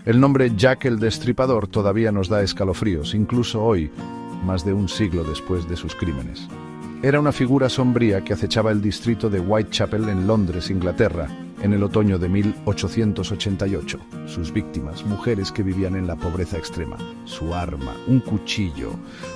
El nombre Jack el Destripador todavía nos da escalofríos, incluso hoy, más de un siglo después de sus crímenes. Era una figura sombría que acechaba el distrito de Whitechapel en Londres, Inglaterra, en el otoño de 1888. Sus víctimas, mujeres que vivían en la pobreza extrema. Su arma, un cuchillo,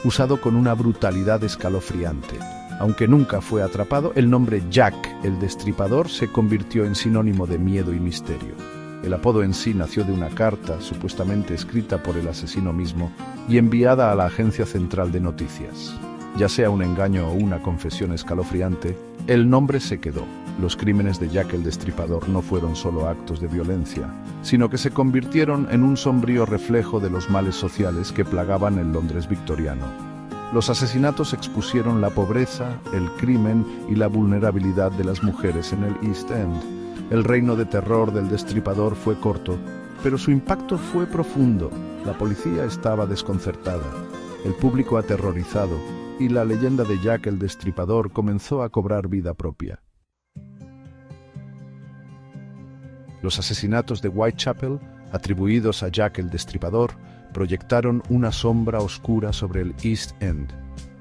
usado con una brutalidad escalofriante. Aunque nunca fue atrapado, el nombre Jack el Destripador se convirtió en sinónimo de miedo y misterio. El apodo en sí nació de una carta, supuestamente escrita por el asesino mismo, y enviada a la Agencia Central de Noticias. Ya sea un engaño o una confesión escalofriante, el nombre se quedó. Los crímenes de Jack el Destripador no fueron solo actos de violencia, sino que se convirtieron en un sombrío reflejo de los males sociales que plagaban el Londres victoriano. Los asesinatos expusieron la pobreza, el crimen y la vulnerabilidad de las mujeres en el East End. El reino de terror del Destripador fue corto, pero su impacto fue profundo. La policía estaba desconcertada, el público aterrorizado, y la leyenda de Jack el Destripador comenzó a cobrar vida propia. Los asesinatos de Whitechapel, atribuidos a Jack el Destripador, proyectaron una sombra oscura sobre el East End.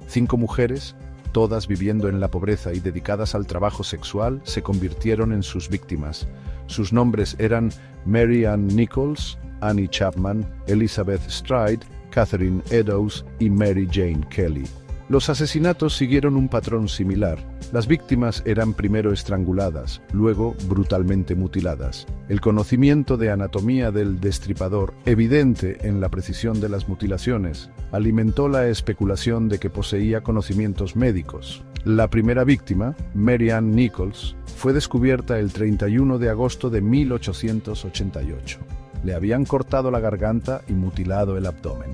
5 mujeres, todas viviendo en la pobreza y dedicadas al trabajo sexual, se convirtieron en sus víctimas. Sus nombres eran Mary Ann Nichols, Annie Chapman, Elizabeth Stride, Catherine Eddowes y Mary Jane Kelly. Los asesinatos siguieron un patrón similar. Las víctimas eran primero estranguladas, luego brutalmente mutiladas. El conocimiento de anatomía del destripador, evidente en la precisión de las mutilaciones, alimentó la especulación de que poseía conocimientos médicos. La primera víctima, Mary Ann Nichols, fue descubierta el 31 de agosto de 1888. Le habían cortado la garganta y mutilado el abdomen.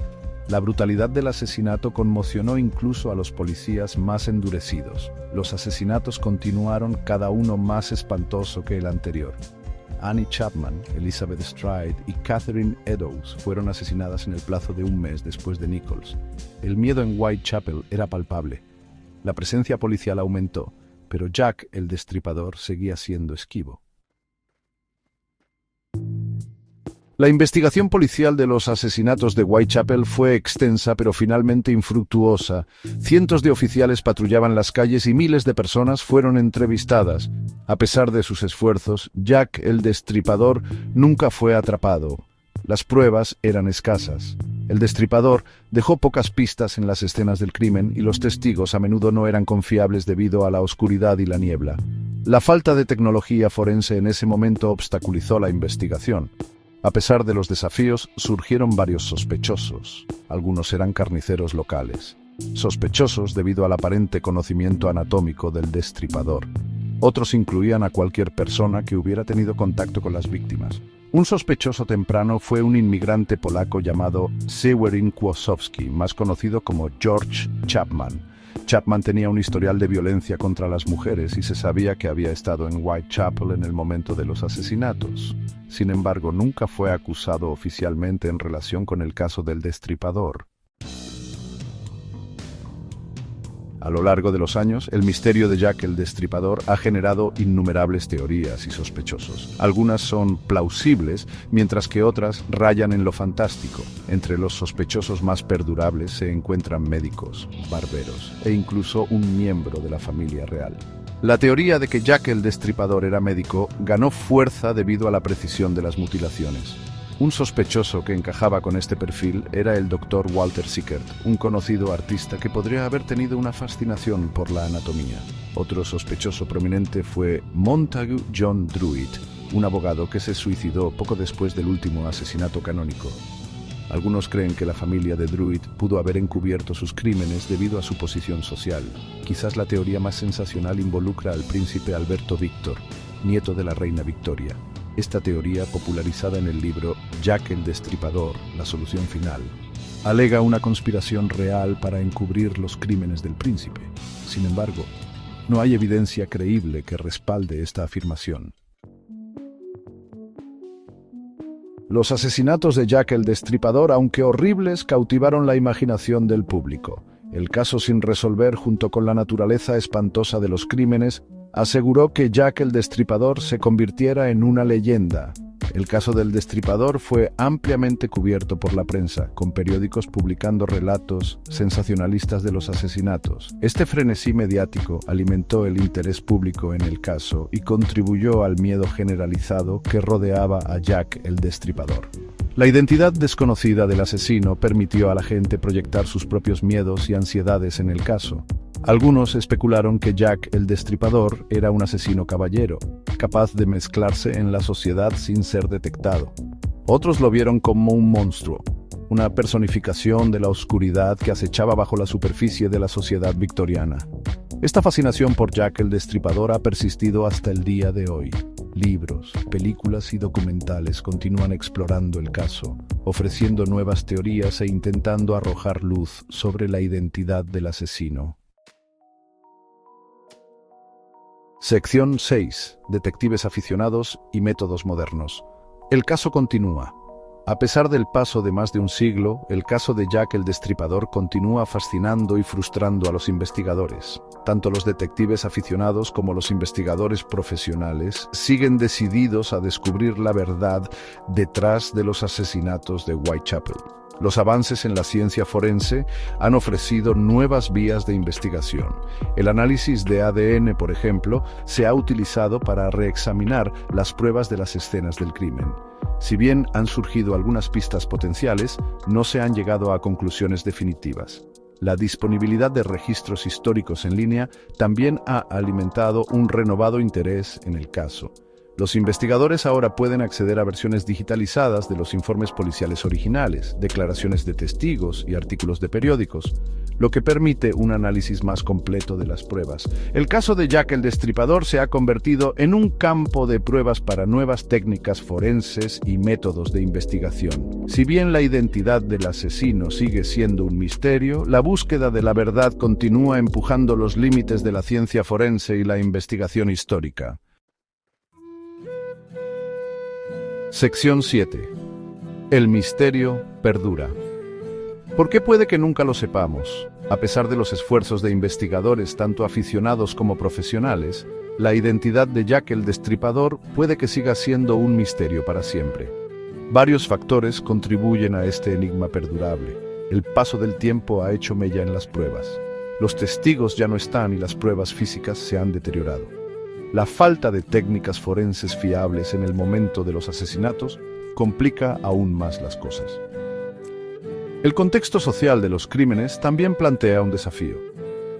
La brutalidad del asesinato conmocionó incluso a los policías más endurecidos. Los asesinatos continuaron, cada uno más espantoso que el anterior. Annie Chapman, Elizabeth Stride y Catherine Eddowes fueron asesinadas en el plazo de un mes después de Nichols. El miedo en Whitechapel era palpable. La presencia policial aumentó, pero Jack el Destripador seguía siendo esquivo. La investigación policial de los asesinatos de Whitechapel fue extensa pero finalmente infructuosa. Cientos de oficiales patrullaban las calles y miles de personas fueron entrevistadas. A pesar de sus esfuerzos, Jack el Destripador nunca fue atrapado. Las pruebas eran escasas. El destripador dejó pocas pistas en las escenas del crimen y los testigos a menudo no eran confiables debido a la oscuridad y la niebla. La falta de tecnología forense en ese momento obstaculizó la investigación. A pesar de los desafíos, surgieron varios sospechosos. Algunos eran carniceros locales. Sospechosos debido al aparente conocimiento anatómico del destripador. Otros incluían a cualquier persona que hubiera tenido contacto con las víctimas. Un sospechoso temprano fue un inmigrante polaco llamado Seweryn Kłosowski, más conocido como George Chapman. Chapman tenía un historial de violencia contra las mujeres y se sabía que había estado en Whitechapel en el momento de los asesinatos. Sin embargo, nunca fue acusado oficialmente en relación con el caso del destripador. A lo largo de los años, el misterio de Jack el Destripador ha generado innumerables teorías y sospechosos. Algunas son plausibles, mientras que otras rayan en lo fantástico. Entre los sospechosos más perdurables se encuentran médicos, barberos e incluso un miembro de la familia real. La teoría de que Jack el Destripador era médico ganó fuerza debido a la precisión de las mutilaciones. Un sospechoso que encajaba con este perfil era el Dr. Walter Sickert, un conocido artista que podría haber tenido una fascinación por la anatomía. Otro sospechoso prominente fue Montague John Druitt, un abogado que se suicidó poco después del último asesinato canónico. Algunos creen que la familia de Druitt pudo haber encubierto sus crímenes debido a su posición social. Quizás la teoría más sensacional involucra al príncipe Alberto Víctor, nieto de la reina Victoria. Esta teoría, popularizada en el libro Jack el Destripador, la solución final, alega una conspiración real para encubrir los crímenes del príncipe. Sin embargo, no hay evidencia creíble que respalde esta afirmación. Los asesinatos de Jack el Destripador, aunque horribles, cautivaron la imaginación del público. El caso sin resolver, junto con la naturaleza espantosa de los crímenes, aseguró que Jack el Destripador se convirtiera en una leyenda. El caso del Destripador fue ampliamente cubierto por la prensa, con periódicos publicando relatos sensacionalistas de los asesinatos. Este frenesí mediático alimentó el interés público en el caso y contribuyó al miedo generalizado que rodeaba a Jack el Destripador. La identidad desconocida del asesino permitió a la gente proyectar sus propios miedos y ansiedades en el caso. Algunos especularon que Jack el Destripador era un asesino caballero, capaz de mezclarse en la sociedad sin ser detectado. Otros lo vieron como un monstruo, una personificación de la oscuridad que acechaba bajo la superficie de la sociedad victoriana. Esta fascinación por Jack el Destripador ha persistido hasta el día de hoy. Libros, películas y documentales continúan explorando el caso, ofreciendo nuevas teorías e intentando arrojar luz sobre la identidad del asesino. Sección 6. Detectives aficionados y métodos modernos. El caso continúa. A pesar del paso de más de un siglo, el caso de Jack el Destripador continúa fascinando y frustrando a los investigadores. Tanto los detectives aficionados como los investigadores profesionales siguen decididos a descubrir la verdad detrás de los asesinatos de Whitechapel. Los avances en la ciencia forense han ofrecido nuevas vías de investigación. El análisis de ADN, por ejemplo, se ha utilizado para reexaminar las pruebas de las escenas del crimen. Si bien han surgido algunas pistas potenciales, no se han llegado a conclusiones definitivas. La disponibilidad de registros históricos en línea también ha alimentado un renovado interés en el caso. Los investigadores ahora pueden acceder a versiones digitalizadas de los informes policiales originales, declaraciones de testigos y artículos de periódicos, lo que permite un análisis más completo de las pruebas. El caso de Jack el Destripador se ha convertido en un campo de pruebas para nuevas técnicas forenses y métodos de investigación. Si bien la identidad del asesino sigue siendo un misterio, la búsqueda de la verdad continúa empujando los límites de la ciencia forense y la investigación histórica. Sección 7. El misterio perdura. ¿Por qué puede que nunca lo sepamos? A pesar de los esfuerzos de investigadores, tanto aficionados como profesionales, la identidad de Jack el Destripador puede que siga siendo un misterio para siempre. Varios factores contribuyen a este enigma perdurable. El paso del tiempo ha hecho mella en las pruebas. Los testigos ya no están y las pruebas físicas se han deteriorado. La falta de técnicas forenses fiables en el momento de los asesinatos complica aún más las cosas. El contexto social de los crímenes también plantea un desafío.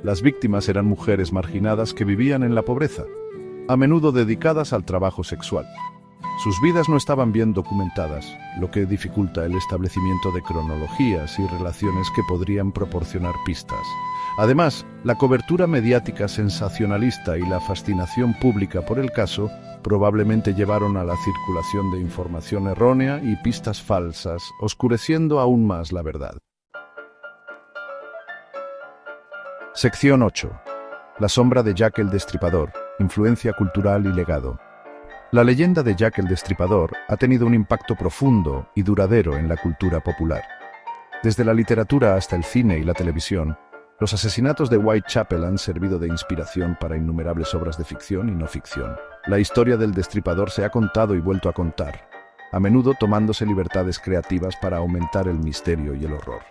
Las víctimas eran mujeres marginadas que vivían en la pobreza, a menudo dedicadas al trabajo sexual. Sus vidas no estaban bien documentadas, lo que dificulta el establecimiento de cronologías y relaciones que podrían proporcionar pistas. Además, la cobertura mediática sensacionalista y la fascinación pública por el caso probablemente llevaron a la circulación de información errónea y pistas falsas, oscureciendo aún más la verdad. Sección 8. La sombra de Jack el Destripador, influencia cultural y legado. La leyenda de Jack el Destripador ha tenido un impacto profundo y duradero en la cultura popular. Desde la literatura hasta el cine y la televisión, los asesinatos de Whitechapel han servido de inspiración para innumerables obras de ficción y no ficción. La historia del Destripador se ha contado y vuelto a contar, a menudo tomándose libertades creativas para aumentar el misterio y el horror.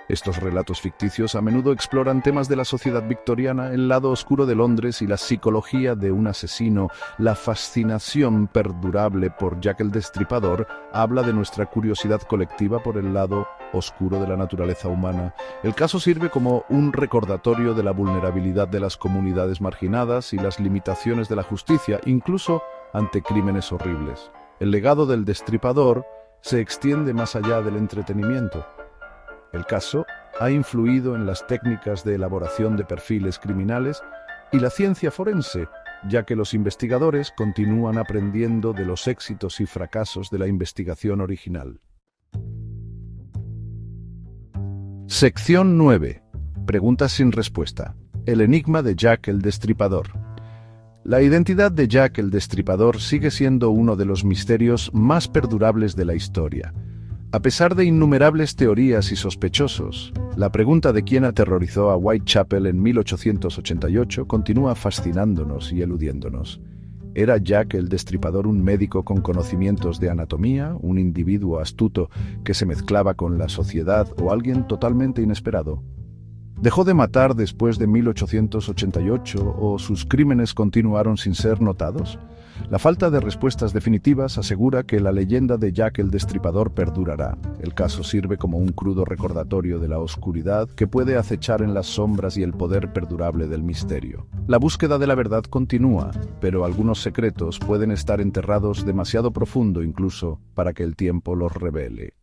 Estos relatos ficticios a menudo exploran temas de la sociedad victoriana, el lado oscuro de Londres y la psicología de un asesino. La fascinación perdurable por Jack el Destripador habla de nuestra curiosidad colectiva por el lado oscuro de la naturaleza humana. El caso sirve como un recordatorio de la vulnerabilidad de las comunidades marginadas y las limitaciones de la justicia, incluso ante crímenes horribles. El legado del Destripador se extiende más allá del entretenimiento. El caso ha influido en las técnicas de elaboración de perfiles criminales y la ciencia forense, ya que los investigadores continúan aprendiendo de los éxitos y fracasos de la investigación original. Sección 9. Preguntas sin respuesta. El enigma de Jack el Destripador. La identidad de Jack el Destripador sigue siendo uno de los misterios más perdurables de la historia. A pesar de innumerables teorías y sospechosos, la pregunta de quién aterrorizó a Whitechapel en 1888 continúa fascinándonos y eludiéndonos. ¿Era Jack el Destripador un médico con conocimientos de anatomía, un individuo astuto que se mezclaba con la sociedad o alguien totalmente inesperado? ¿Dejó de matar después de 1888 o sus crímenes continuaron sin ser notados? La falta de respuestas definitivas asegura que la leyenda de Jack el Destripador perdurará. El caso sirve como un crudo recordatorio de la oscuridad que puede acechar en las sombras y el poder perdurable del misterio. La búsqueda de la verdad continúa, pero algunos secretos pueden estar enterrados demasiado profundo incluso para que el tiempo los revele.